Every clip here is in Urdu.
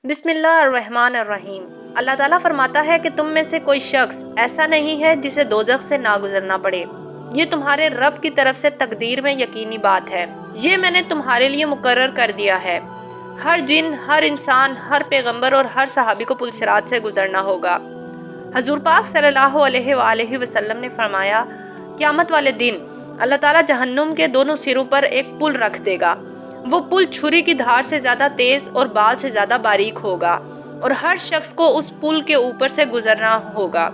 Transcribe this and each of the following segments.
بسم اللہ الرحمن الرحیم۔ اللہ تعالیٰ فرماتا ہے کہ تم میں سے کوئی شخص ایسا نہیں ہے جسے دوزخ سے نہ گزرنا پڑے۔ یہ تمہارے رب کی طرف سے تقدیر میں یقینی بات ہے۔ یہ میں نے تمہارے لیے مقرر کر دیا ہے۔ ہر جن، ہر انسان، ہر پیغمبر اور ہر صحابی کو پل صراط سے گزرنا ہوگا۔ حضور پاک صلی اللہ علیہ وآلہ وسلم نے فرمایا، قیامت والے دن اللہ تعالیٰ جہنم کے دونوں سروں پر ایک پل رکھ دے گا۔ وہ پل چھری کی دھار سے زیادہ تیز اور بال سے زیادہ باریک ہوگا اور ہر شخص کو اس پل کے اوپر سے گزرنا ہوگا۔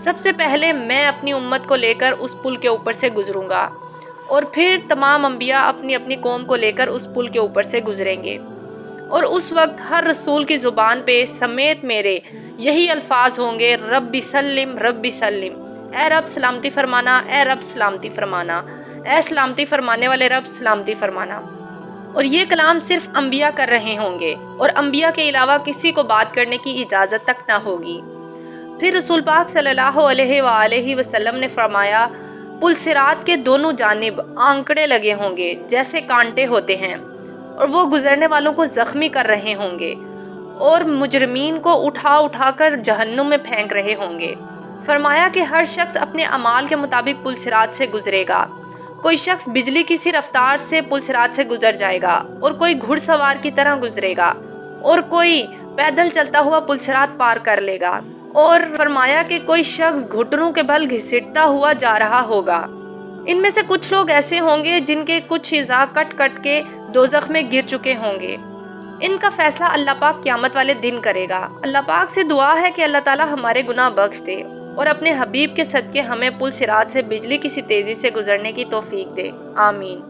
سب سے پہلے میں اپنی امت کو لے کر اس پل کے اوپر سے گزروں گا اور پھر تمام انبیاء اپنی اپنی قوم کو لے کر اس پل کے اوپر سے گزریں گے، اور اس وقت ہر رسول کی زبان پہ سمیت میرے یہی الفاظ ہوں گے، ربی سلم ربی سلم، اے رب سلامتی فرمانا، اے رب سلامتی فرمانا، اے سلامتی فرمانے والے رب سلامتی فرمانا۔ اور یہ کلام صرف انبیاء کر رہے ہوں گے اور انبیاء کے علاوہ کسی کو بات کرنے کی اجازت تک نہ ہوگی۔ پھر رسول پاک صلی اللہ علیہ وآلہ وسلم نے فرمایا، پل صراط کے دونوں جانب آنکڑے لگے ہوں گے جیسے کانٹے ہوتے ہیں، اور وہ گزرنے والوں کو زخمی کر رہے ہوں گے اور مجرمین کو اٹھا اٹھا کر جہنم میں پھینک رہے ہوں گے۔ فرمایا کہ ہر شخص اپنے اعمال کے مطابق پل صراط سے گزرے گا۔ کوئی شخص بجلی کی سی رفتار سے پل صراط سے گزر جائے گا اور کوئی گھڑ سوار کی طرح گزرے گا اور کوئی پیدل چلتا ہوا پل صراط پار کر لے گا، اور فرمایا کہ کوئی شخص گھٹنوں کے بل گھسٹتا ہوا جا رہا ہوگا۔ ان میں سے کچھ لوگ ایسے ہوں گے جن کے کچھ اعضاء کٹ کٹ کے دوزخ میں گر چکے ہوں گے۔ ان کا فیصلہ اللہ پاک قیامت والے دن کرے گا۔ اللہ پاک سے دعا ہے کہ اللہ تعالیٰ ہمارے گناہ بخش دے اور اپنے حبیب کے صدقے ہمیں پل صراط سے بجلی کی سی تیزی سے گزرنے کی توفیق دے، آمین۔